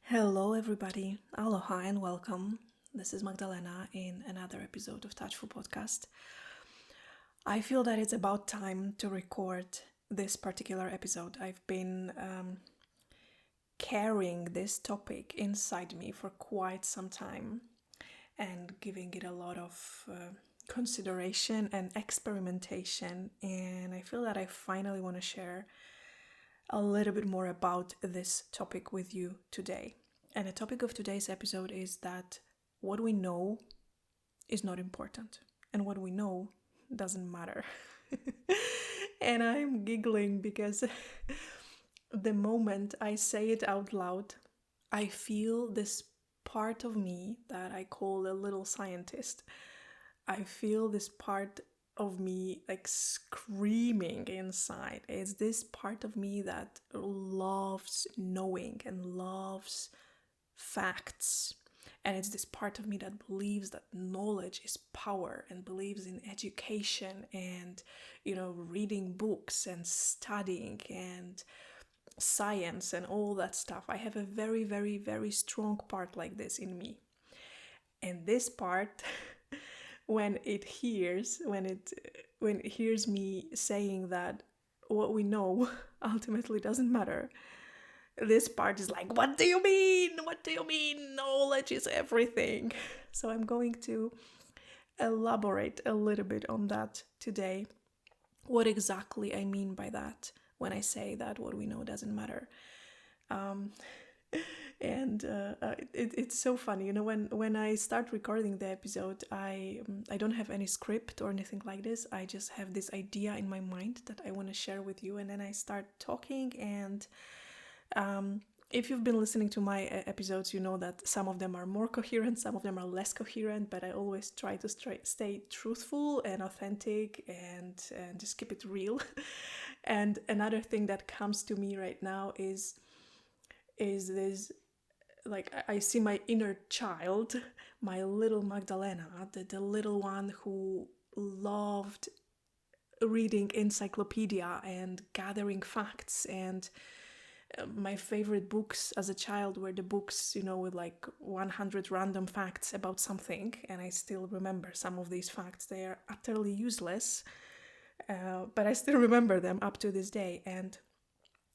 Hello, everybody. Aloha and welcome. This is Magdalena in another episode of Touchful Podcast. I feel that it's about time to record this particular episode. I've been carrying this topic inside me for quite some time and giving it a lot of consideration and experimentation. And I feel that I finally want to share a little bit more about this topic with you today. And the topic of today's episode is that what we know is not important, and what we know doesn't matter. And I'm giggling because the moment I say it out loud, I feel this part of me that I call a little scientist. I feel this part of me like screaming inside. It's this part of me that loves knowing and loves facts. And it's this part of me that believes that knowledge is power and believes in education and, reading books and studying and science and all that stuff. I have a very, very, very strong part like this in me. And this part when it hears me saying that what we know ultimately doesn't matter, this part is like, what do you mean? What do you mean? Knowledge is everything. So I'm going to elaborate a little bit on that today. What exactly I mean by that when I say that what we know doesn't matter. It's so funny, when I start recording the episode, I don't have any script or anything like this. I just have this idea in my mind that I want to share with you, and then I start talking. And if you've been listening to my episodes, you know that some of them are more coherent, some of them are less coherent, but I always try to stay truthful and authentic and just keep it real. And another thing that comes to me right now is this, like, I see my inner child, my little Magdalena, the little one who loved reading encyclopedia and gathering facts. And my favorite books as a child were the books, with like 100 random facts about something. And I still remember some of these facts. They are utterly useless, but I still remember them up to this day. And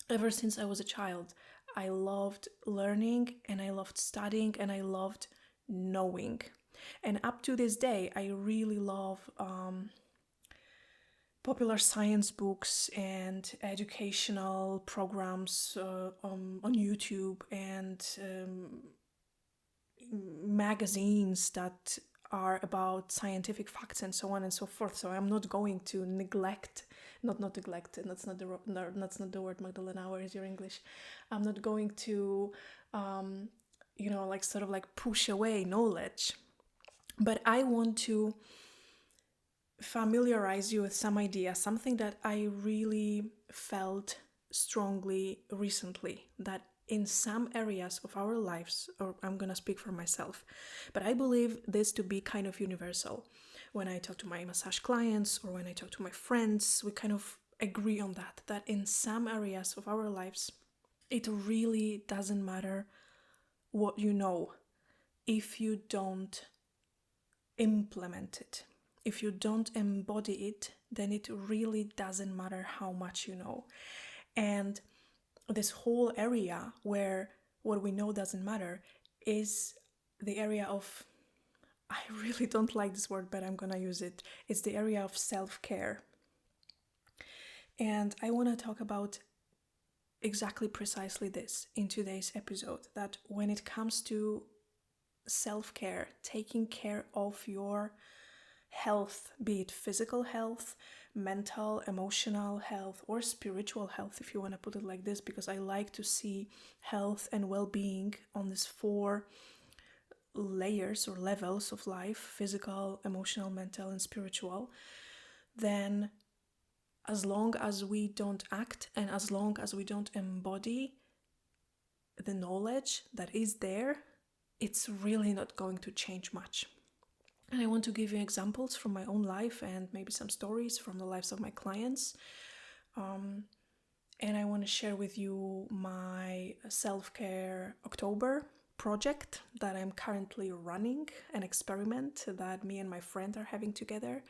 ever since I was a child, I loved learning and I loved studying and I loved knowing. And up to this day, I really love popular science books and educational programs on YouTube and magazines that are about scientific facts and so on and so forth. So I'm not going to neglect, not neglect, that's not the word, Magdalena, where is your English? I'm not going to, push away knowledge. But I want to familiarize you with some idea, something that I really felt strongly recently, that in some areas of our lives, or I'm going to speak for myself, but I believe this to be kind of universal. When I talk to my massage clients or when I talk to my friends, we kind of agree on that in some areas of our lives, it really doesn't matter what you know if you don't implement it. If you don't embody it, then it really doesn't matter how much you know. And this whole area where what we know doesn't matter is the area of, I really don't like this word, but I'm gonna use it. It's the area of self-care. And I want to talk about exactly precisely this in today's episode, that when it comes to self-care, taking care of your health, be it physical health, mental, emotional health, or spiritual health, if you want to put it like this, because I like to see health and well-being on these 4 layers or levels of life: physical, emotional, mental, and spiritual. Then as long as we don't act and as long as we don't embody the knowledge that is there, it's really not going to change much. And I want to give you examples from my own life and maybe some stories from the lives of my clients. And I want to share with you my self-care October project that I'm currently running, an experiment that me and my friend are having together.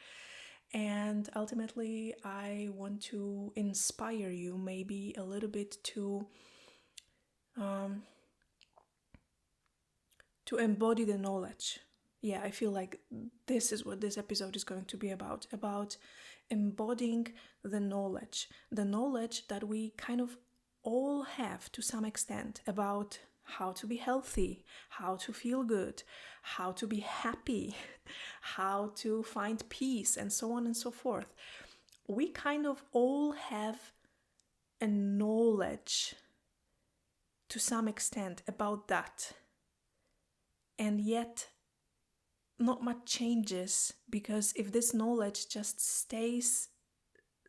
And ultimately, I want to inspire you maybe a little bit to embody the knowledge. Yeah, I feel like this is what this episode is going to be about embodying the knowledge that we kind of all have to some extent about how to be healthy, how to feel good, how to be happy, how to find peace, and so on and so forth. We kind of all have a knowledge to some extent about that. And yet, not much changes, because if this knowledge just stays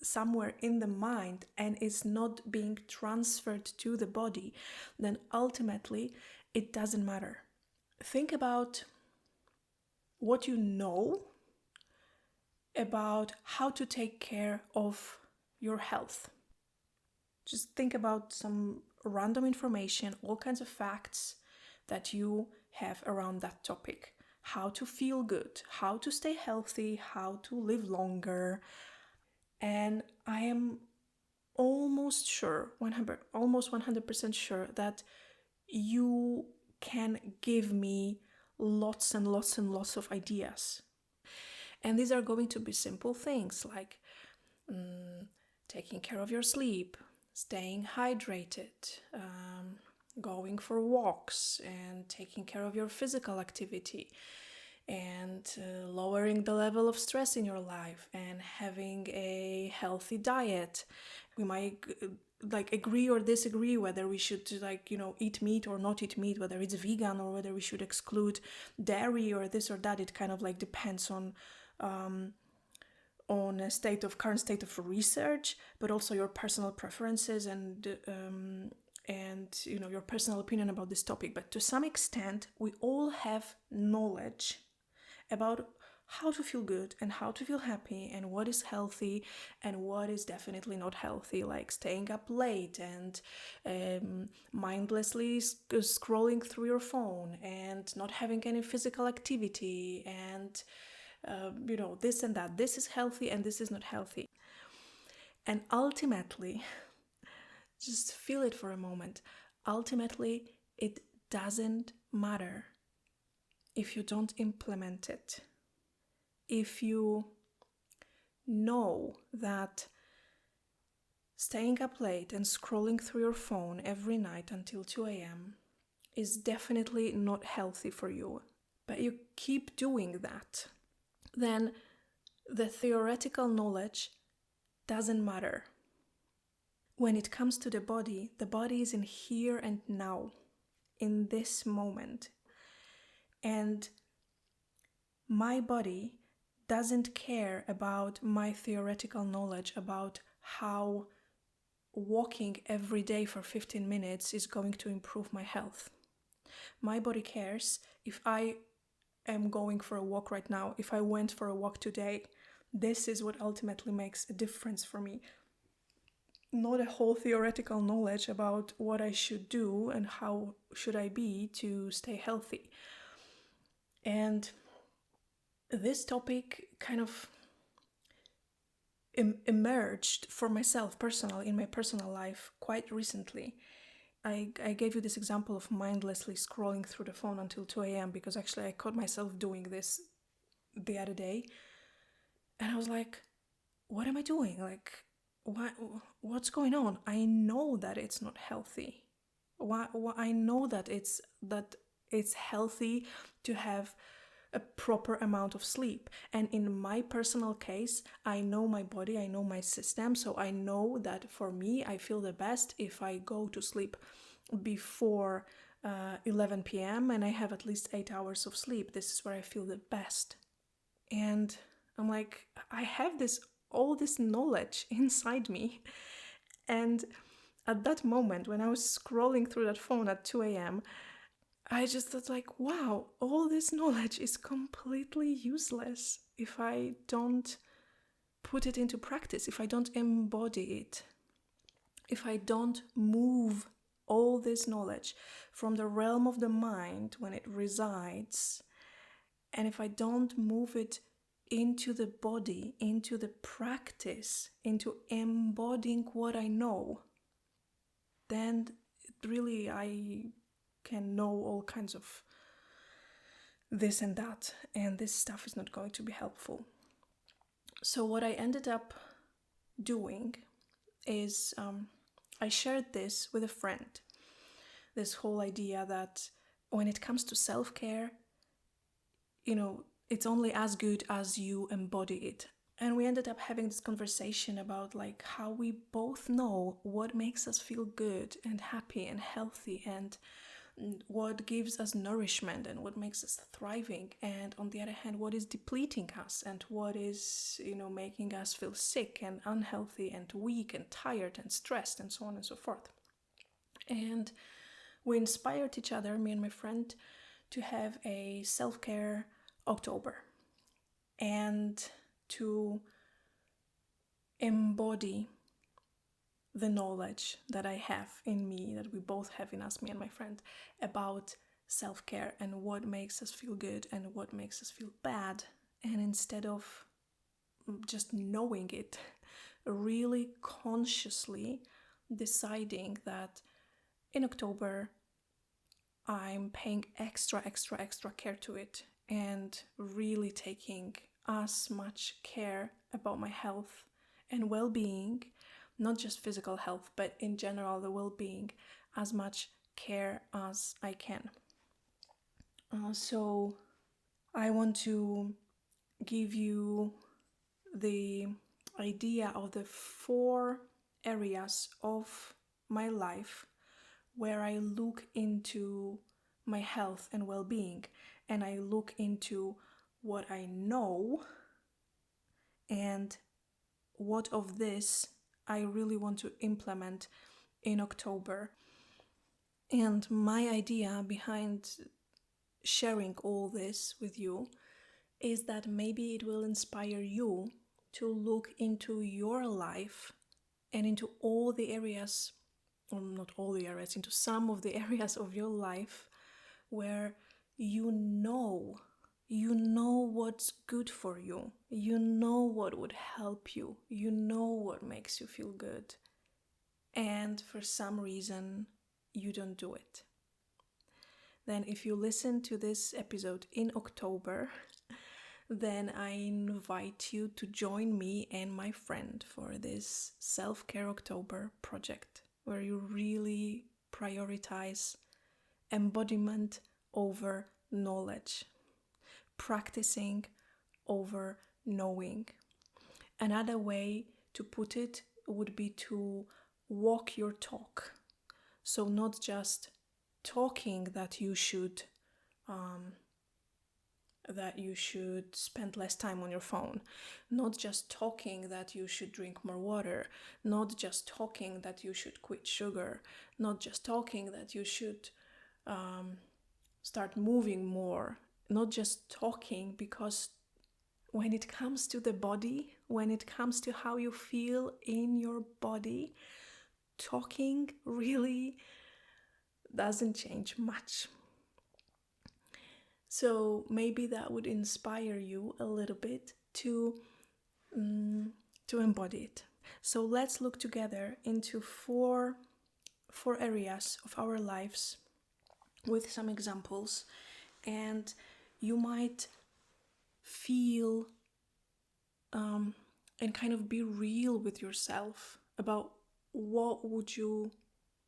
somewhere in the mind and is not being transferred to the body, then ultimately it doesn't matter. Think about what you know about how to take care of your health. Just think about some random information, all kinds of facts that you have around that topic. How to feel good, how to stay healthy, how to live longer. And I am almost 100% sure that you can give me lots and lots and lots of ideas. And these are going to be simple things like taking care of your sleep, staying hydrated, going for walks, and taking care of your physical activity, and lowering the level of stress in your life, and having a healthy diet. We might agree or disagree whether we should eat meat or not eat meat, whether it's vegan or whether we should exclude dairy or this or that. It kind of depends on a current state of research, but also your personal preferences and your personal opinion about this topic. But to some extent, we all have knowledge about how to feel good and how to feel happy and what is healthy and what is definitely not healthy, like staying up late and mindlessly scrolling through your phone and not having any physical activity and this and that. This is healthy and this is not healthy. And ultimately, just feel it for a moment. Ultimately, it doesn't matter if you don't implement it. If you know that staying up late and scrolling through your phone every night until 2 a.m. is definitely not healthy for you, but you keep doing that, then the theoretical knowledge doesn't matter. When it comes to the body is in here and now, in this moment. And my body doesn't care about my theoretical knowledge about how walking every day for 15 minutes is going to improve my health. My body cares if I am going for a walk right now, if I went for a walk today. This is what ultimately makes a difference for me. Not a whole theoretical knowledge about what I should do and how should I be to stay healthy. And this topic kind of emerged for myself personally, in my personal life, quite recently. I gave you this example of mindlessly scrolling through the phone until 2 a.m. because actually I caught myself doing this the other day. And I was like, what am I doing? What's going on? I know that it's not healthy. I know that it's healthy to have a proper amount of sleep. And in my personal case, I know my body, I know my system, so I know that for me, I feel the best if I go to sleep before 11 p.m. and I have at least 8 hours of sleep. This is where I feel the best. And I'm like, I have all this knowledge inside me. And at that moment, when I was scrolling through that phone at 2 a.m., I just thought wow, all this knowledge is completely useless if I don't put it into practice, if I don't embody it. if I don't move all this knowledge from the realm of the mind when it resides, and if I don't move it into the body, into the practice, into embodying what I know, then really I can know all kinds of this and that, and this stuff is not going to be helpful. So what I ended up doing is I shared this with a friend, this whole idea that when it comes to self-care, it's only as good as you embody it. And we ended up having this conversation about like how we both know what makes us feel good and happy and healthy, and what gives us nourishment and what makes us thriving, and on the other hand, what is depleting us and what is making us feel sick and unhealthy and weak and tired and stressed and so on and so forth. And we inspired each other, me and my friend, to have a self-care October and to embody the knowledge that I have in me, that we both have in us, me and my friend, about self-care and what makes us feel good and what makes us feel bad. And instead of just knowing it, really consciously deciding that in October I'm paying extra care to it and really taking as much care about my health and well-being, not just physical health, but in general the well-being, as much care as I can. So I want to give you the idea of the 4 areas of my life where I look into my health and well-being, and I look into what I know and what of this I really want to implement in October. And my idea behind sharing all this with you is that maybe it will inspire you to look into your life and into all the areas, or not all the areas, into some of the areas of your life where you know what's good for you, you know what would help you, you know what makes you feel good, and for some reason you don't do it. Then if you listen to this episode in October, then I invite you to join me and my friend for this Self-Care October project, where you really prioritize embodiment over knowledge, practicing over knowing. Another way to put it would be to walk your talk. So not just talking that you should spend less time on your phone, not just talking that you should drink more water, not just talking that you should quit sugar, not just talking that you should start moving more, not just talking, because when it comes to the body, when it comes to how you feel in your body, talking really doesn't change much. So maybe that would inspire you a little bit to embody it. So let's look together into four areas of our lives with some examples, and you might feel and kind of be real with yourself about what would you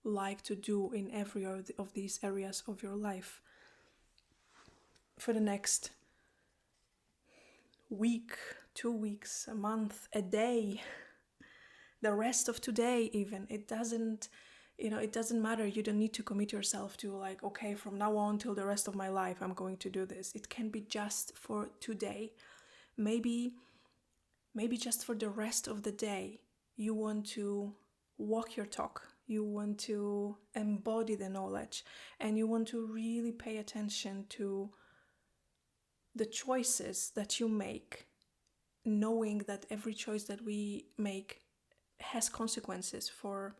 like to do in every of these areas of your life for the next week, 2 weeks, a month, a day, the rest of today even. It doesn't matter. You don't need to commit yourself to like, okay, from now on till the rest of my life I'm going to do this. It can be just for today. Maybe just for the rest of the day you want to walk your talk, you want to embody the knowledge, and you want to really pay attention to the choices that you make, knowing that every choice that we make has consequences for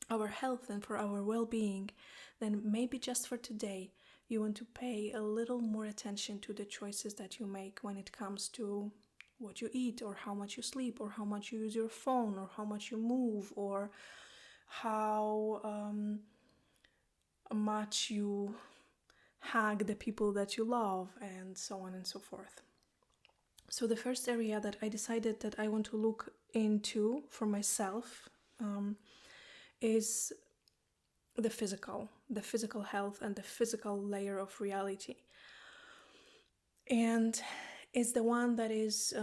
our health and for our well-being, then maybe just for today you want to pay a little more attention to the choices that you make when it comes to what you eat, or how much you sleep, or how much you use your phone, or how much you move, or how much you hug the people that you love, and so on and so forth. So the first area that I decided that I want to look into for myself is the physical health and the physical layer of reality. And it's the one that is,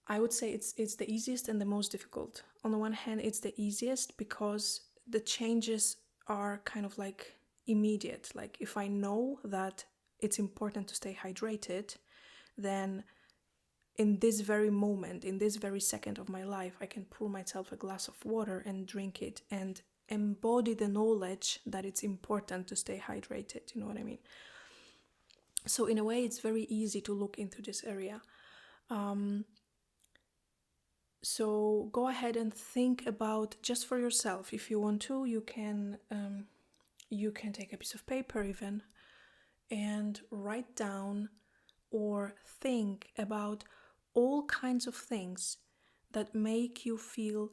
I would say it's the easiest and the most difficult. On the one hand, it's the easiest because the changes are kind of like immediate. Like if I know that it's important to stay hydrated, then in this very moment, in this very second of my life, I can pour myself a glass of water and drink it and embody the knowledge that it's important to stay hydrated. You know what I mean? So in a way, it's very easy to look into this area. So go ahead and think about, just for yourself, if you want to, you can take a piece of paper even and write down or think about all kinds of things that make you feel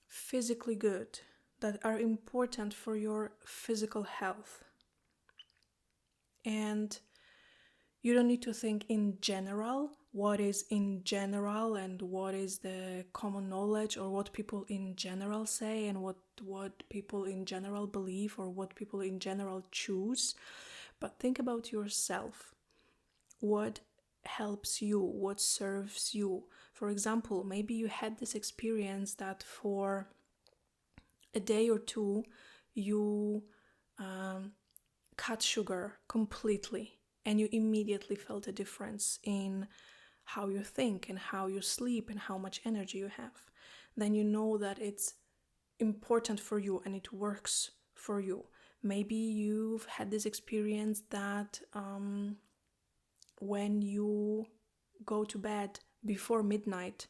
physically good, that are important for your physical health. And you don't need to think in general, what is in general and what is the common knowledge, or what people in general say and what people in general believe, or what people in general choose. But think about yourself. What helps you? What serves you? For example, maybe you had this experience that for a day or two you cut sugar completely, and you immediately felt a difference in how you think and how you sleep and how much energy you have. Then you know that it's important for you and it works for you. Maybe you've had this experience that when you go to bed before midnight,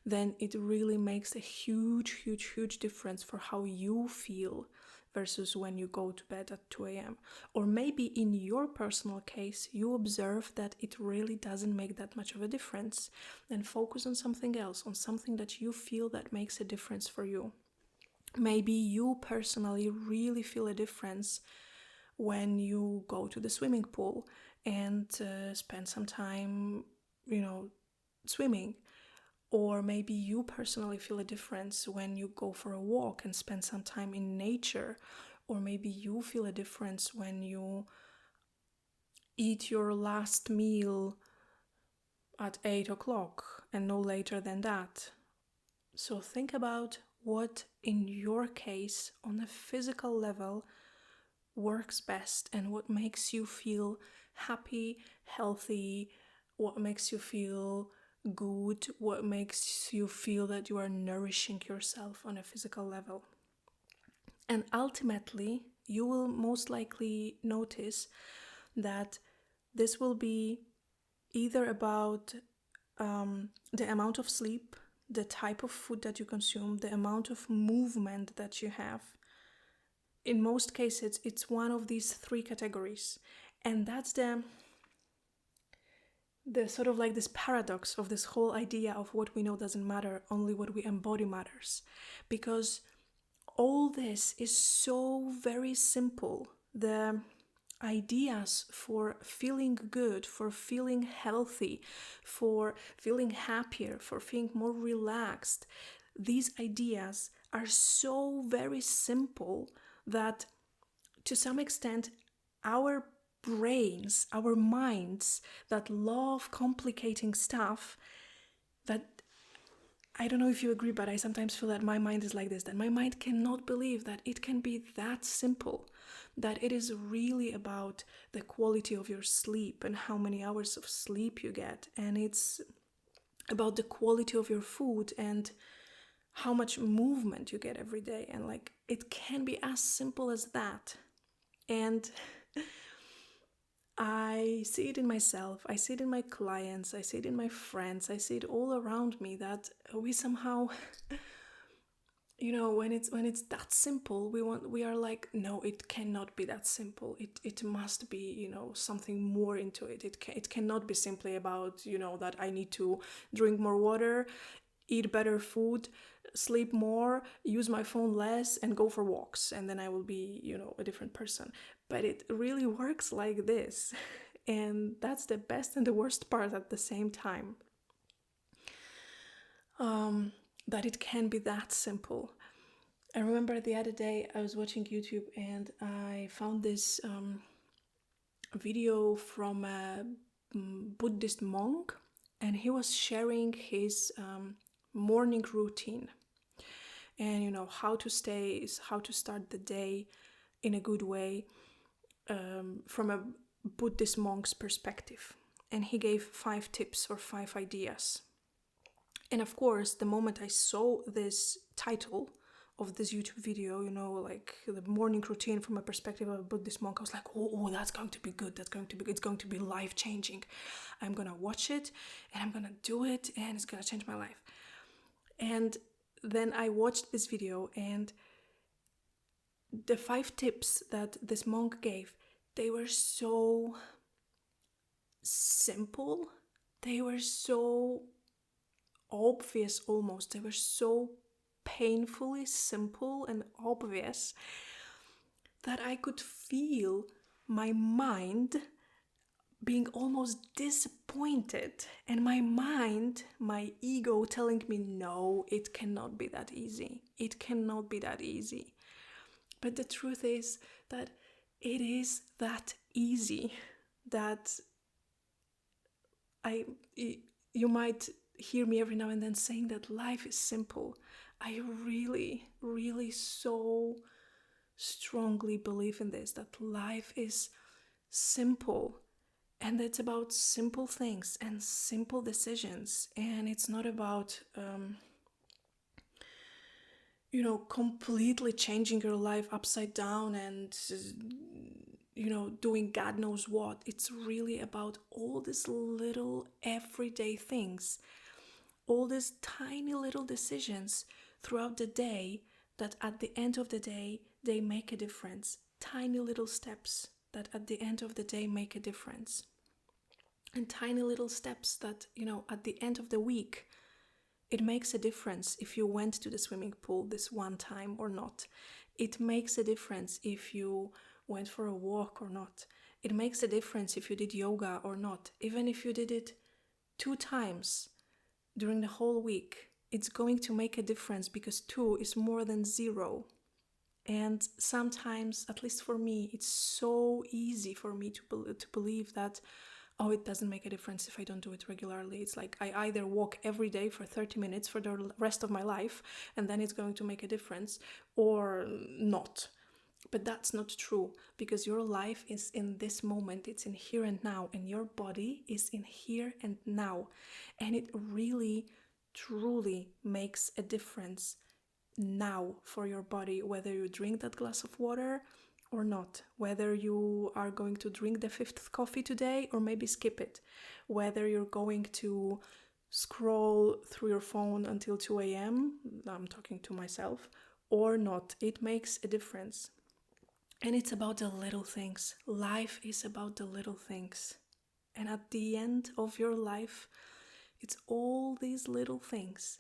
then it really makes a huge difference for how you feel versus when you go to bed at 2 a.m. Or maybe in your personal case, you observe that it really doesn't make that much of a difference. Then focus on something else, on something that you feel that makes a difference for you. Maybe you personally really feel a difference when you go to the swimming pool and spend some time, swimming. Or maybe you personally feel a difference when you go for a walk and spend some time in nature. Or maybe you feel a difference when you eat your last meal at 8 o'clock and no later than that. So think about what in your case on a physical level works best and what makes you feel happy, healthy, what makes you feel good, what makes you feel that you are nourishing yourself on a physical level. And ultimately, you will most likely notice that this will be either about the amount of sleep, the type of food that you consume, the amount of movement that you have. In most cases, it's one of these three categories. And that's the sort of like this paradox of this whole idea of what we know doesn't matter, only what we embody matters. Because all this is so very simple. The ideas for feeling good, for feeling healthy, for feeling happier, for feeling more relaxed, these ideas are so very simple that to some extent our brains, our minds that love complicating stuff, that I don't know if you agree, but I sometimes feel that my mind is like this, that my mind cannot believe that it can be that simple, that it is really about the quality of your sleep and how many hours of sleep you get, and it's about the quality of your food and how much movement you get every day, and like it can be as simple as that. And I see it in myself, I see it in my clients, I see it in my friends, I see it all around me, that we somehow, when it's that simple, we are like, no, it cannot be that simple. It must be, something more into it. It cannot be simply about, that I need to drink more water, eat better food, sleep more, use my phone less, and go for walks, and then I will be, a different person. But it really works like this. And that's the best and the worst part at the same time. That it can be that simple. I remember the other day I was watching YouTube and I found this video from a Buddhist monk, and he was sharing his morning routine and how to start the day in a good way from a Buddhist monk's perspective. And he gave 5 tips or 5 ideas. And of course, the moment I saw this title of this YouTube video, like the morning routine from a perspective of a Buddhist monk, I was like, oh, that's going to be good. It's going to be life-changing. I'm going to watch it and I'm going to do it and it's going to change my life. And then I watched this video, and the 5 tips that this monk gave, they were so simple. They were so obvious almost. They were so painfully simple and obvious that I could feel my mind being almost disappointed, and my ego telling me, no, it cannot be that easy. It cannot be that easy. But the truth is that it is that easy. That you might hear me every now and then saying that life is simple. I really, really so strongly believe in this, that life is simple, and it's about simple things and simple decisions, and it's not about completely changing your life upside down and doing God knows what. It's really about all these little everyday things, all these tiny little decisions throughout the day that at the end of the day, they make a difference. Tiny little steps that at the end of the day make a difference. And tiny little steps that, at the end of the week, it makes a difference if you went to the swimming pool this one time or not. It makes a difference if you went for a walk or not. It makes a difference if you did yoga or not. Even if you did it 2 times during the whole week, it's going to make a difference, because 2 is more than 0. And sometimes, at least for me, it's so easy for me to believe that, oh, it doesn't make a difference if I don't do it regularly. It's like I either walk every day for 30 minutes for the rest of my life, and then it's going to make a difference, or not. But that's not true, because your life is in this moment. It's in here and now, and your body is in here and now. And it really, truly makes a difference now for your body, whether you drink that glass of water or not, whether you are going to drink the 5th coffee today or maybe skip it, whether you're going to scroll through your phone until 2 a.m., I'm talking to myself, or not. It makes a difference. And it's about the little things. Life is about the little things. And at the end of your life, it's all these little things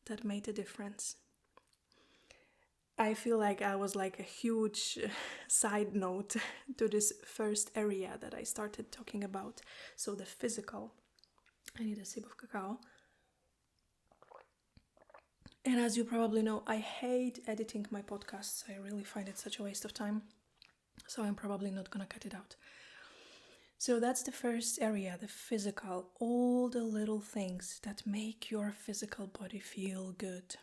that made a difference. I feel like I was like a huge side note to this first area that I started talking about. So the physical. I need a sip of cacao. And as you probably know, I hate editing my podcasts. I really find it such a waste of time. So I'm probably not gonna cut it out. So that's the first area, the physical. All the little things that make your physical body feel good.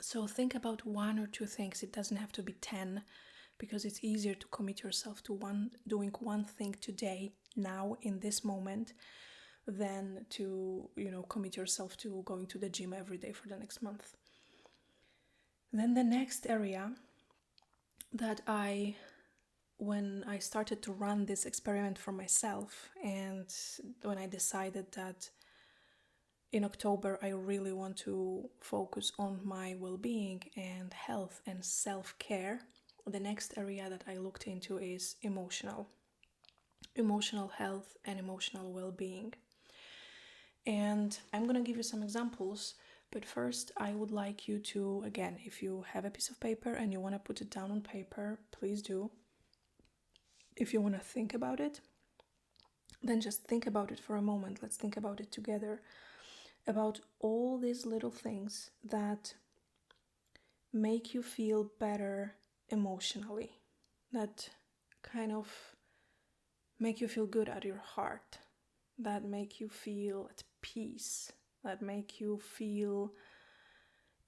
So think about 1 or 2 things. It doesn't have to be 10, because it's easier to commit yourself to doing one thing today, now, in this moment, than to, commit yourself to going to the gym every day for the next month. Then the next area that when I started to run this experiment for myself, and when I decided that, in October, I really want to focus on my well-being and health and self-care. The next area that I looked into is emotional health and emotional well-being. And I'm going to give you some examples, but first I would like you to, again, if you have a piece of paper and you want to put it down on paper, please do. If you want to think about it, then just think about it for a moment. Let's think about it together, about all these little things that make you feel better emotionally, that kind of make you feel good at your heart, that make you feel at peace, that make you feel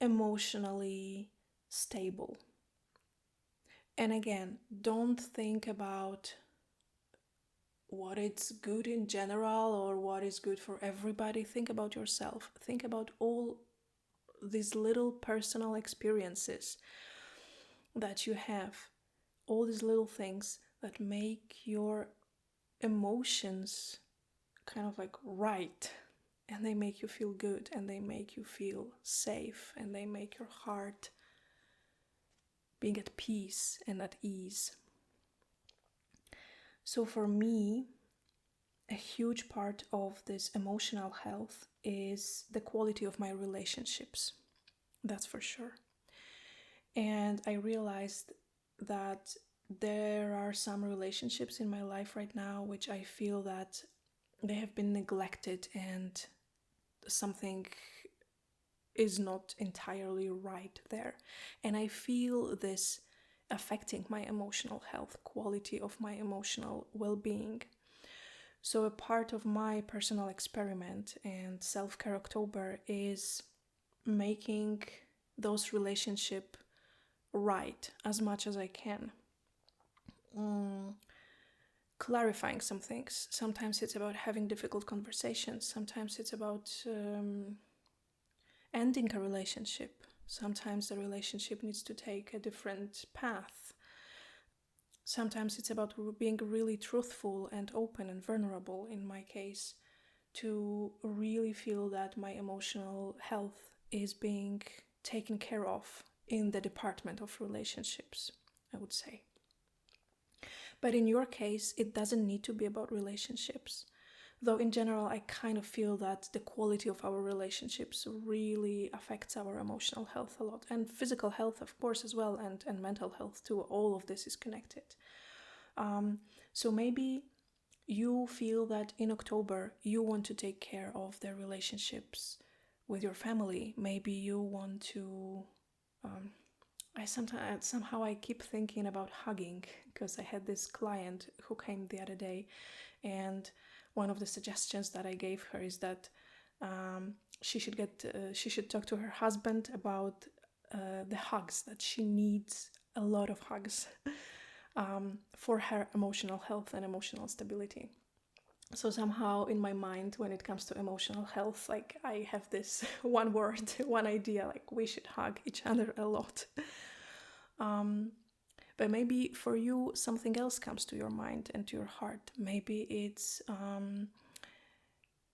emotionally stable. And again, don't think about what is good in general or what is good for everybody. Think about yourself. Think about all these little personal experiences that you have, all these little things that make your emotions kind of like right, and they make you feel good, and they make you feel safe, and they make your heart being at peace and at ease. So for me, a huge part of this emotional health is the quality of my relationships. That's for sure. And I realized that there are some relationships in my life right now which I feel that they have been neglected and something is not entirely right there. And I feel this affecting my emotional health, quality of my emotional well-being. So a part of my personal experiment and self-care October is making those relationships right as much as I can. Clarifying some things. Sometimes it's about having difficult conversations. Sometimes it's about ending a relationship. Sometimes the relationship needs to take a different path. Sometimes it's about being really truthful and open and vulnerable, in my case, to really feel that my emotional health is being taken care of in the department of relationships, I would say. But in your case, it doesn't need to be about relationships. Though in general, I kind of feel that the quality of our relationships really affects our emotional health a lot. And physical health, of course, as well, and mental health too. All of this is connected. So maybe you feel that in October, you want to take care of the relationships with your family. Maybe you want to... somehow I keep thinking about hugging, because I had this client who came the other day, and one of the suggestions that I gave her is that she should talk to her husband about the hugs, that she needs a lot of hugs for her emotional health and emotional stability. So somehow in my mind, when it comes to emotional health, like I have this one word, one idea, like we should hug each other a lot. But maybe for you, something else comes to your mind and to your heart. Maybe it's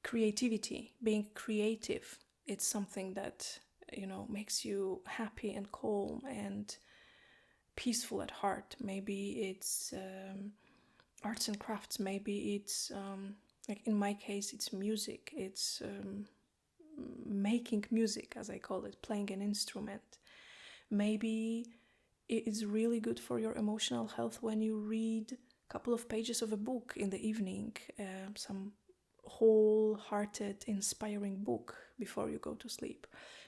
creativity, being creative. It's something that, makes you happy and calm and peaceful at heart. Maybe it's arts and crafts. Maybe it's, like in my case, it's music. It's making music, as I call it, playing an instrument. Maybe it is really good for your emotional health when you read a couple of pages of a book in the evening, some wholehearted, inspiring book before you go to sleep.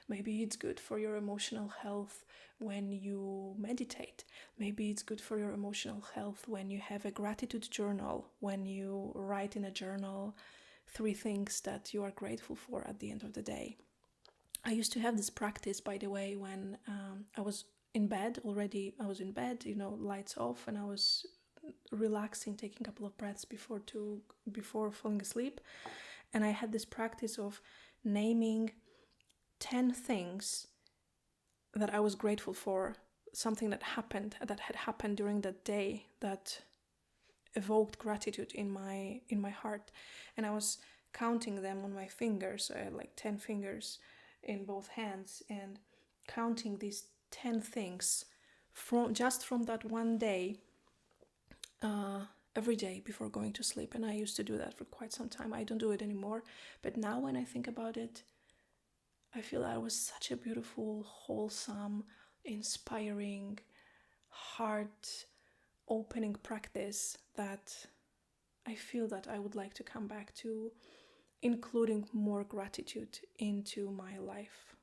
Maybe it's good for your emotional health when you meditate. Maybe it's good for your emotional health when you have a gratitude journal, when you write in a journal 3 things that you are grateful for at the end of the day. I used to have this practice, by the way, when I was in bed already. I was in bed, lights off, and I was relaxing, taking a couple of breaths before falling asleep. And I had this practice of naming 10 things that I was grateful for, something that had happened during that day that evoked gratitude in my heart. And I was counting them on my fingers. I had like 10 fingers in both hands, and counting these 10 things from that one day, every day before going to sleep. And I used to do that for quite some time. I don't do it anymore, but now when I think about it, I feel that was such a beautiful, wholesome, inspiring, heart opening practice that I feel that I would like to come back to, including more gratitude into my life.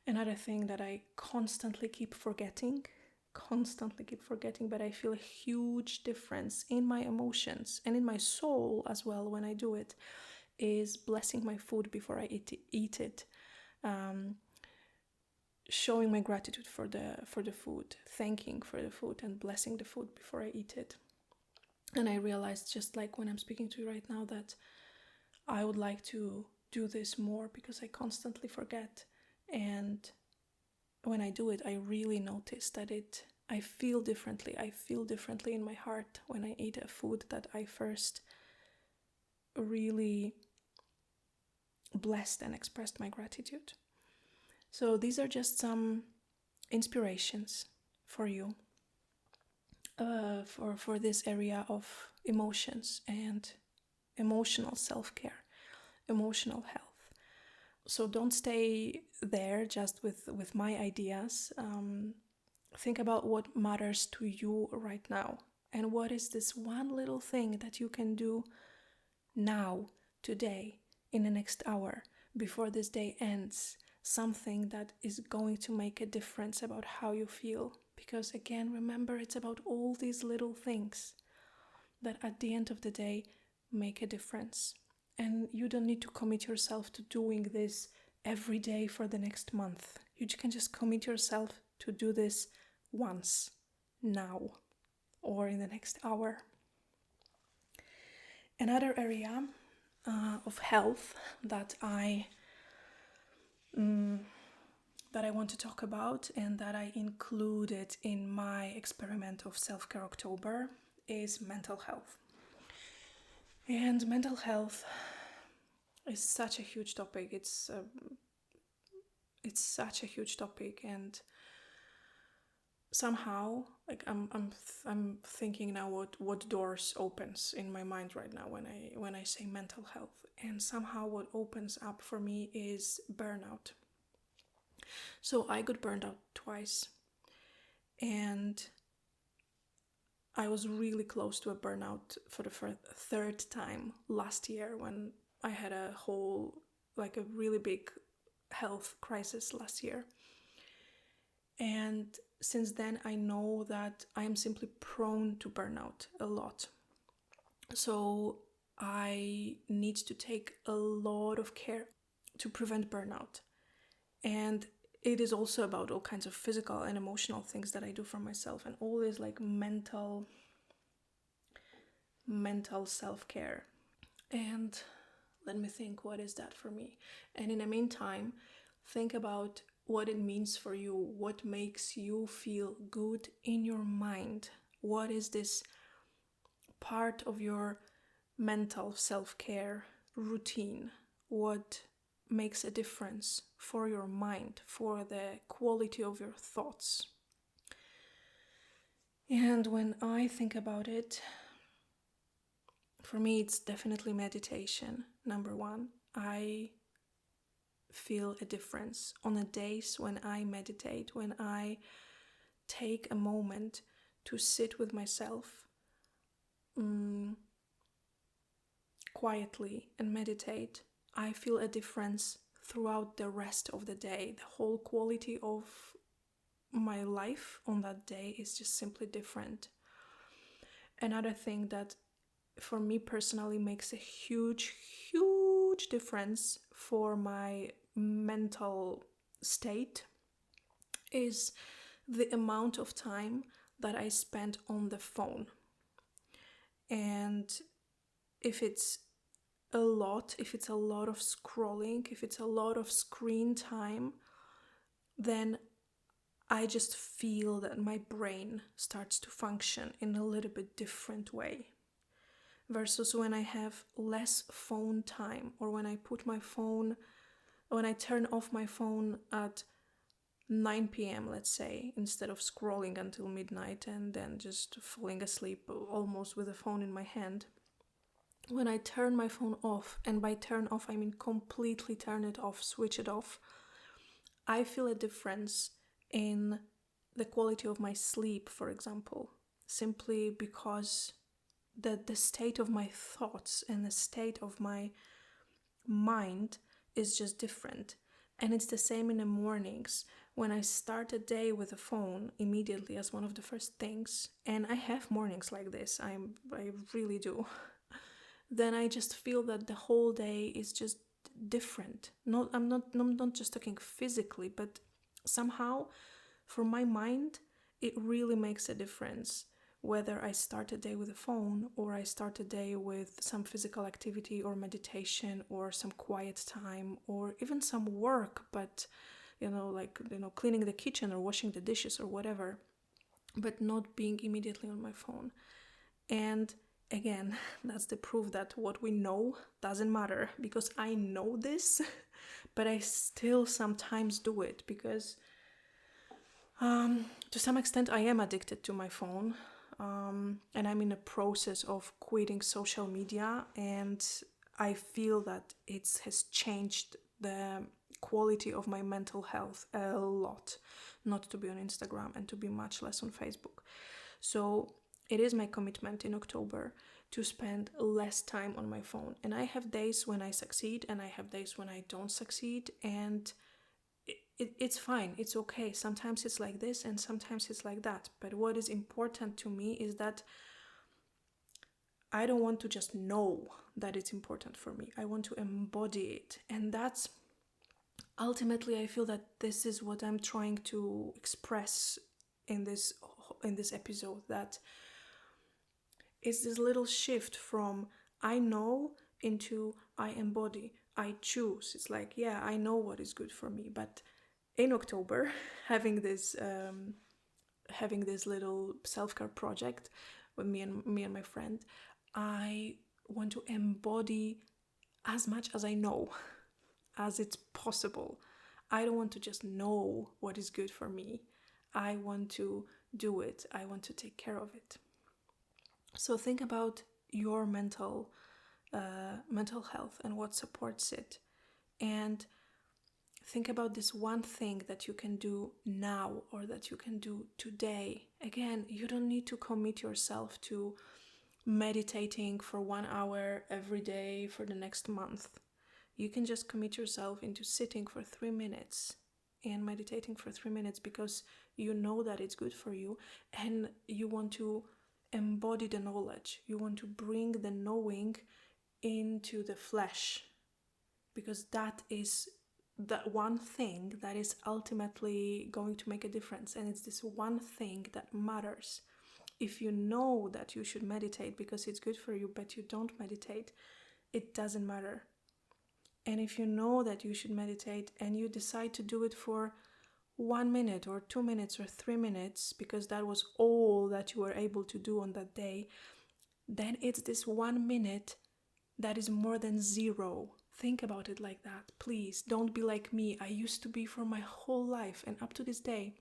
Another thing that I constantly keep forgetting, but I feel a huge difference in my emotions and in my soul as well when I do it, is blessing my food before I eat it. Showing my gratitude for the food, thanking for the food, and blessing the food before I eat it. And I realized, just like when I'm speaking to you right now, that I would like to do this more because I constantly forget. And when I do it, I really notice that I feel differently. I feel differently in my heart when I eat a food that I first really blessed and expressed my gratitude. So these are just some inspirations for you for this area of emotions and emotional self-care, emotional health. So don't stay there just with my ideas. Think about what matters to you right now, and what is this one little thing that you can do now, today, in the next hour, before this day ends, something that is going to make a difference about how you feel. Because again, remember, it's about all these little things that at the end of the day make a difference. And you don't need to commit yourself to doing this every day for the next month. You can just commit yourself to do this once, now, or in the next hour. Another area of health that I want to talk about, and that I included in my experiment of Self-Care October, is mental health. And mental health is such a huge topic. It's such a huge topic, and somehow, like I'm thinking now what doors opens in my mind right now when I say mental health, and somehow what opens up for me is burnout. So I got burned out twice, and I was really close to a burnout for the third time last year, when I had a really big health crisis last year. And since then, I know that I am simply prone to burnout a lot. So I need to take a lot of care to prevent burnout. And it is also about all kinds of physical and emotional things that I do for myself, and all this like mental self-care. And let me think, what is that for me? And in the meantime, think about what it means for you, what makes you feel good in your mind. What is this part of your mental self-care routine? What makes a difference for your mind, for the quality of your thoughts? And when I think about it, for me, it's definitely meditation, number one. I feel a difference on the days when I meditate, when I take a moment to sit with myself quietly and meditate. I feel a difference throughout the rest of the day. The whole quality of my life on that day is just simply different. Another thing that for me personally makes a huge difference for my mental state is the amount of time that I spend on the phone. And if it's a lot of scrolling, if it's a lot of screen time, then I just feel that my brain starts to function in a little bit different way. versus when I have less phone time, or when I turn off my phone at 9 p.m., let's say, instead of scrolling until midnight and then just falling asleep almost with the phone in my hand. When I turn my phone off, and by turn off I mean completely turn it off, switch it off, I feel a difference in the quality of my sleep, for example, simply because the state of my thoughts and the state of my mind is just different. And it's the same in the mornings. When I start a day with a phone immediately as one of the first things, and I have mornings like this, I really do, then I just feel that the whole day is just different. I'm not just talking physically, but somehow for my mind, it really makes a difference whether I start a day with a phone or I start a day with some physical activity or meditation or some quiet time or even some work, but cleaning the kitchen or washing the dishes or whatever, but not being immediately on my phone. And again, that's the proof that what we know doesn't matter, because I know this, but I still sometimes do it because to some extent I am addicted to my phone. And I'm in a process of quitting social media, and I feel that it has changed the quality of my mental health a lot, not to be on Instagram and to be much less on Facebook. So it is my commitment in October to spend less time on my phone. And I have days when I succeed and I have days when I don't succeed, and it's fine, it's okay. Sometimes it's like this and sometimes it's like that. But what is important to me is that I don't want to just know that it's important for me. I want to embody it. And that's ultimately, I feel that this is what I'm trying to express in this episode, that it's this little shift from I know into I embody, I choose. It's like, yeah, I know what is good for me, but in October, having this little self-care project with me and my friend, I want to embody as much as I know, as it's possible. I don't want to just know what is good for me. I want to do it. I want to take care of it. So think about your mental health and what supports it, and think about this one thing that you can do now or that you can do today. Again, you don't need to commit yourself to meditating for 1 hour every day for the next month. You can just commit yourself into sitting for 3 minutes and meditating for 3 minutes because you know that it's good for you and you want to embody the knowledge. You want to bring the knowing into the flesh, because that is that one thing that is ultimately going to make a difference, and it's this one thing that matters. If you know that you should meditate because it's good for you, but you don't meditate, it doesn't matter. And if you know that you should meditate and you decide to do it for 1 minute or 2 minutes or 3 minutes because that was all that you were able to do on that day, then it's this 1 minute that is more than zero. Think about it like that, please. Don't be like me. I used to be for my whole life, and up to this day,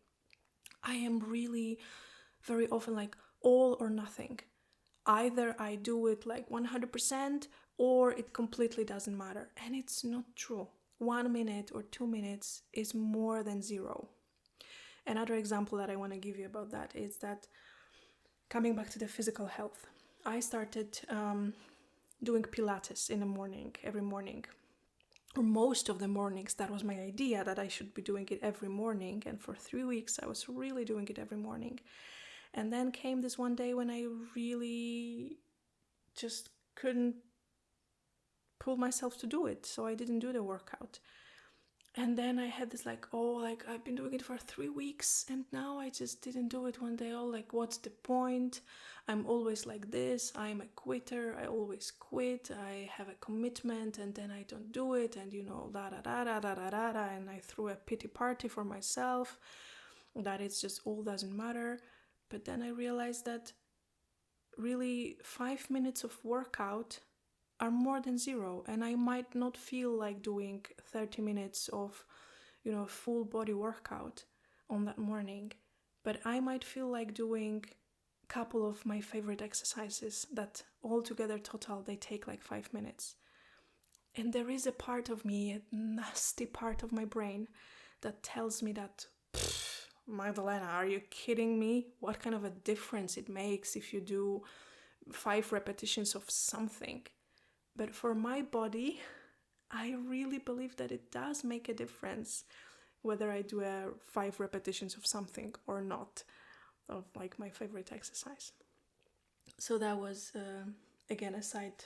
I am really very often like all or nothing. Either I do it like 100% or it completely doesn't matter. And it's not true. 1 minute or 2 minutes is more than zero. Another example that I want to give you about that is that, coming back to the physical health, I started doing Pilates in the morning, every morning, or most of the mornings. That was my idea, that I should be doing it every morning, and for 3 weeks I was really doing it every morning. And then came this one day when I really just couldn't pull myself to do it, so I didn't do the workout. And then I had this I've been doing it for 3 weeks and now I just didn't do it one day. What's the point? I'm always like this. I'm a quitter. I always quit. I have a commitment and then I don't do it, and and I threw a pity party for myself that it's just all doesn't matter. But then I realized that really 5 minutes of workout are more than zero, and I might not feel like doing 30 minutes of, full body workout on that morning, but I might feel like doing a couple of my favorite exercises that altogether total they take like 5 minutes. And there is a part of me, a nasty part of my brain, that tells me that, Magdalena, are you kidding me? What kind of a difference it makes if you do 5 repetitions of something? But for my body, I really believe that it does make a difference whether I do 5 repetitions of something or not, of like my favorite exercise. So that was, again, a side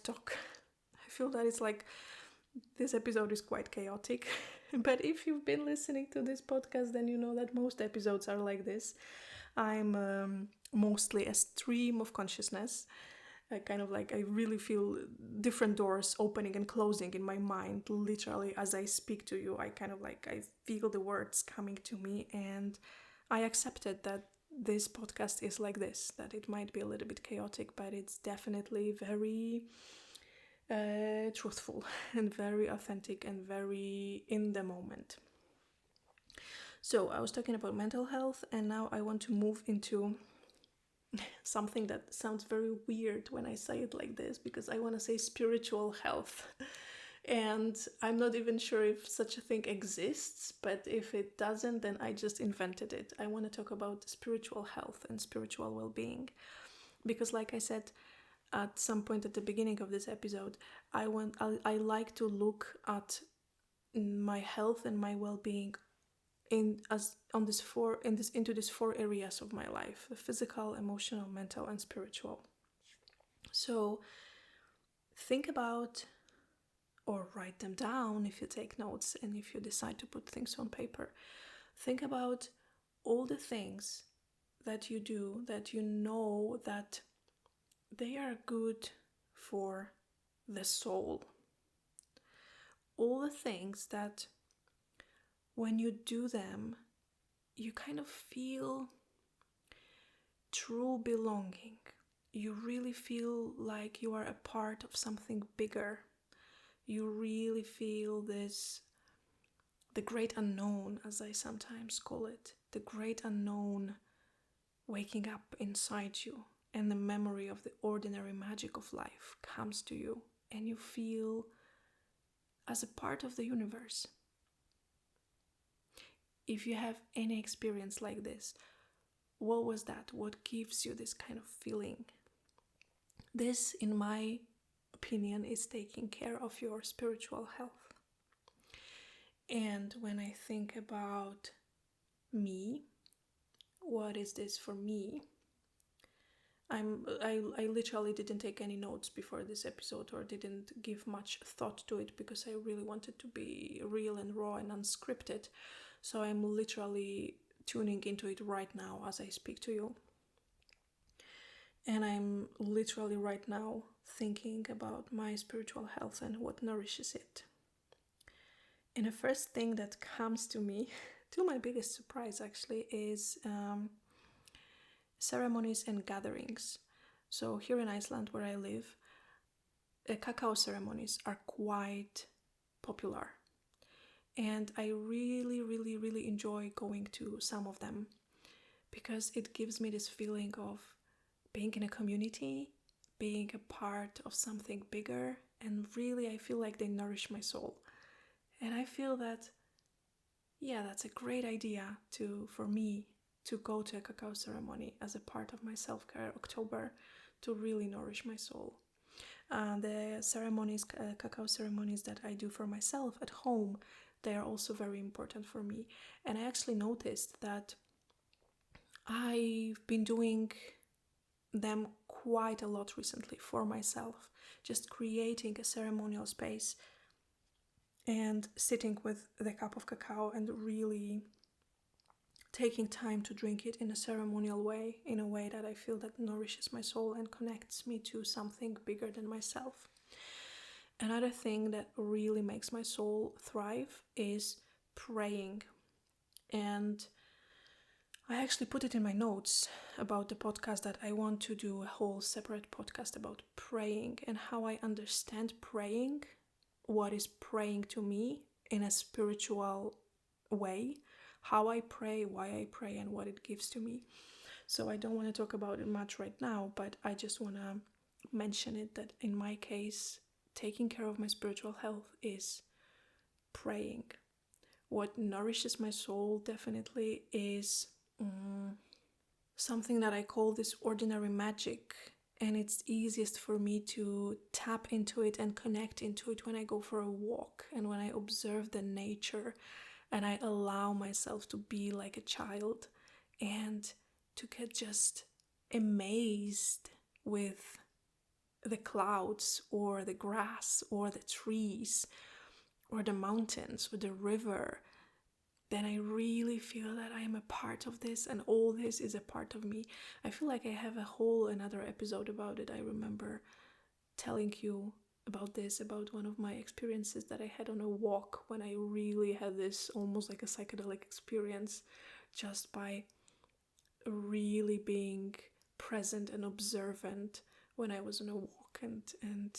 talk. I feel that it's like this episode is quite chaotic, but if you've been listening to this podcast, then you know that most episodes are like this. I'm mostly a stream of consciousness. I really feel different doors opening and closing in my mind, literally as I speak to you. I feel the words coming to me, and I accepted that this podcast is like this, that it might be a little bit chaotic, but it's definitely very truthful and very authentic and very in the moment. So I was talking about mental health, and now I want to move into something that sounds very weird when I say it like this, because I want to say spiritual health. And I'm not even sure if such a thing exists, but if it doesn't, then I just invented it. I want to talk about spiritual health and spiritual well-being, because like I said at some point at the beginning of this episode, I like to look at my health and my well-being into these 4 areas of my life: the physical, emotional, mental, and spiritual. So think about, or write them down if you take notes and if you decide to put things on paper. Think about all the things that you do that you know that they are good for the soul. All the things that when you do them, you kind of feel true belonging. You really feel like you are a part of something bigger. You really feel the great unknown, as I sometimes call it, the great unknown waking up inside you, and the memory of the ordinary magic of life comes to you, and you feel as a part of the universe. If you have any experience like this, what was that? What gives you this kind of feeling? This, in my opinion, is taking care of your spiritual health. And when I think about me, what is this for me? I literally didn't take any notes before this episode, or didn't give much thought to it, because I really wanted to be real and raw and unscripted. So I'm literally tuning into it right now as I speak to you. And I'm literally right now thinking about my spiritual health and what nourishes it. And the first thing that comes to me, to my biggest surprise actually, is ceremonies and gatherings. So here in Iceland, where I live, cacao ceremonies are quite popular. And I really, really, really enjoy going to some of them, because it gives me this feeling of being in a community, being a part of something bigger, and really I feel like they nourish my soul. And I feel that, that's a great idea for me to go to a cacao ceremony as a part of my self-care October, to really nourish my soul. The ceremonies, cacao ceremonies that I do for myself at home, they are also very important for me. And I actually noticed that I've been doing them quite a lot recently for myself, just creating a ceremonial space and sitting with the cup of cacao and really taking time to drink it in a ceremonial way, in a way that I feel that nourishes my soul and connects me to something bigger than myself. Another thing that really makes my soul thrive is praying. And I actually put it in my notes about the podcast that I want to do a whole separate podcast about praying and how I understand praying, what is praying to me in a spiritual way, how I pray, why I pray, and what it gives to me. So I don't want to talk about it much right now, but I just want to mention it that in my case, taking care of my spiritual health is praying. What nourishes my soul definitely is something that I call this ordinary magic, and it's easiest for me to tap into it and connect into it when I go for a walk and when I observe the nature and I allow myself to be like a child and to get just amazed with the clouds or the grass or the trees or the mountains or the river. Then I really feel that I am a part of this and all this is a part of me. I feel like I have a whole another episode about it. I remember telling you about this, about one of my experiences that I had on a walk when I really had this almost like a psychedelic experience just by really being present and observant when I was on a walk and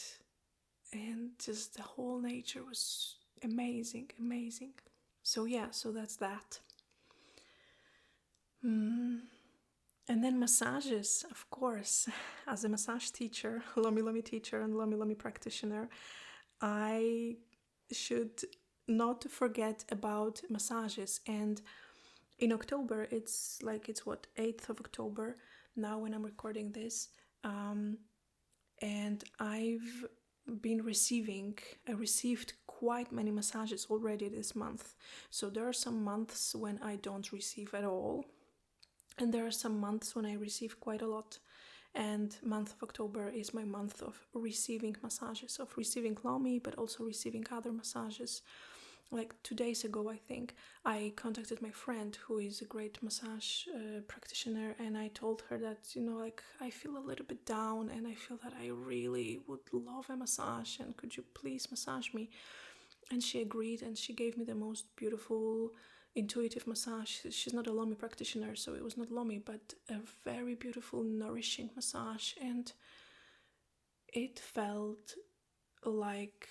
just the whole nature was amazing. So that's that. And then massages, of course. As a massage teacher, Lomi teacher and Lomi practitioner, I should not forget about massages. And in October, it's 8th of October now when I'm recording this. And I received quite many massages already this month. So there are some months when I don't receive at all. And there are some months when I receive quite a lot. And month of October is my month of receiving massages, of receiving Lomi, but also receiving other massages. Like 2 days ago, I think, I contacted my friend who is a great massage practitioner, and I told her that, I feel a little bit down and I feel that I really would love a massage and could you please massage me? And she agreed and she gave me the most beautiful intuitive massage. She's not a Lomi practitioner, so it was not Lomi, but a very beautiful, nourishing massage, and it felt like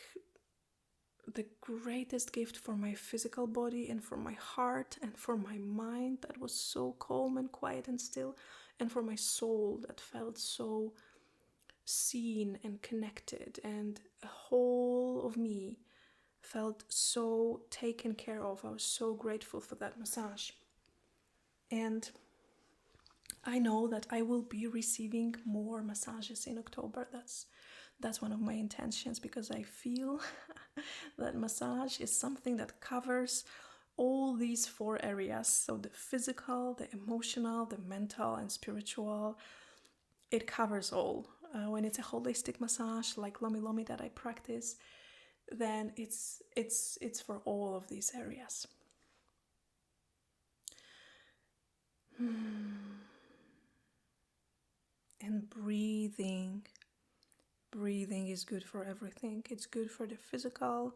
the greatest gift for my physical body and for my heart and for my mind that was so calm and quiet and still, and for my soul that felt so seen and connected, and a whole of me felt so taken care of. I was so grateful for that massage. And I know that I will be receiving more massages in October. That's one of my intentions, because I feel that massage is something that covers all these 4 areas. So the physical, the emotional, the mental, and spiritual. It covers all. When it's a holistic massage like Lomi that I practice, then it's for all of these areas. And breathing is good for everything. It's good for the physical,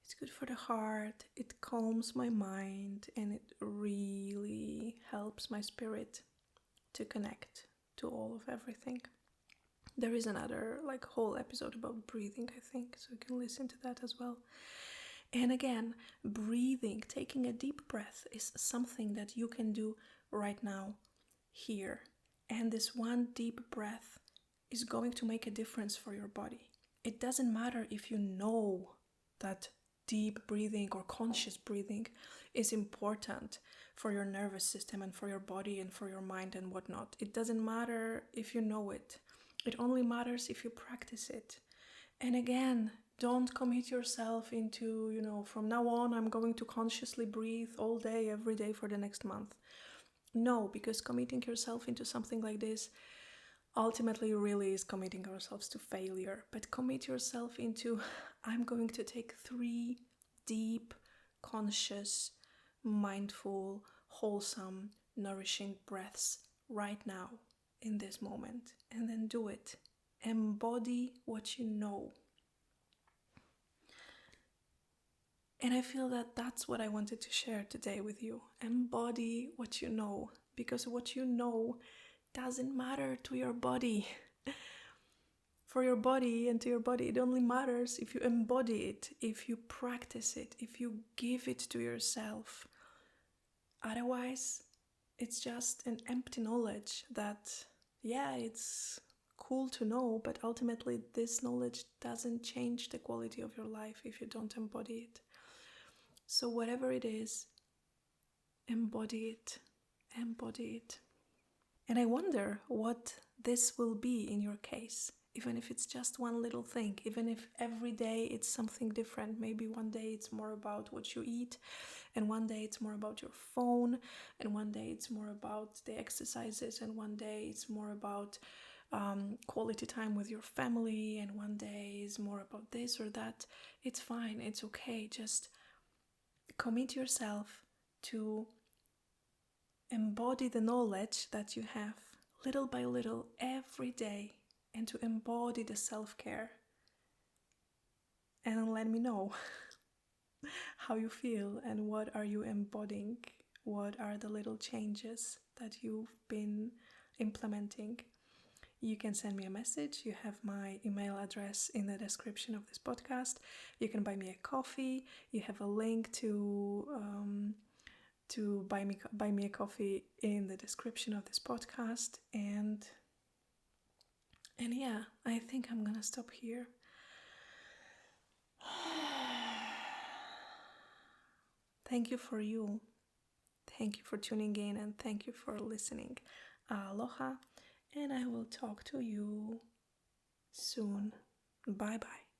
it's good for the heart, it calms my mind, and it really helps my spirit to connect to all of everything. There is another whole episode about breathing, I think, so you can listen to that as well. And again, breathing, taking a deep breath, is something that you can do right now, here. And this one deep breath is going to make a difference for your body. It doesn't matter if you know that deep breathing or conscious breathing is important for your nervous system and for your body and for your mind and whatnot. It doesn't matter if you know it. It only matters if you practice it. And again, don't commit yourself into, from now on I'm going to consciously breathe all day, every day for the next month. No, because committing yourself into something like this ultimately really is committing ourselves to failure. But commit yourself into, I'm going to take 3 deep, conscious, mindful, wholesome, nourishing breaths right now in this moment, and then do it. Embody what you know. And I feel that that's what I wanted to share today with you. Embody what you know, because what you know doesn't matter to your body. For your body and to your body, it only matters if you embody it, if you practice it, if you give it to yourself. Otherwise, it's just an empty knowledge that, yeah, it's cool to know, but ultimately this knowledge doesn't change the quality of your life if you don't embody it. So whatever it is, embody it, embody it. And I wonder what this will be in your case, even if it's just one little thing, even if every day it's something different. Maybe one day it's more about what you eat, and one day it's more about your phone, and one day it's more about the exercises, and one day it's more about quality time with your family, and one day is more about this or that. It's fine, it's okay. Just commit yourself to embody the knowledge that you have little by little every day, and to embody the self-care. And let me know how you feel and what are you embodying, what are the little changes that you've been implementing. You can send me a message. You have my email address in the description of this podcast. You can buy me a coffee. You have a link to buy me a coffee in the description of this podcast. And yeah, I think I'm gonna stop here. Thank you for you. Thank you for tuning in, and thank you for listening. Aloha, and I will talk to you soon. Bye bye.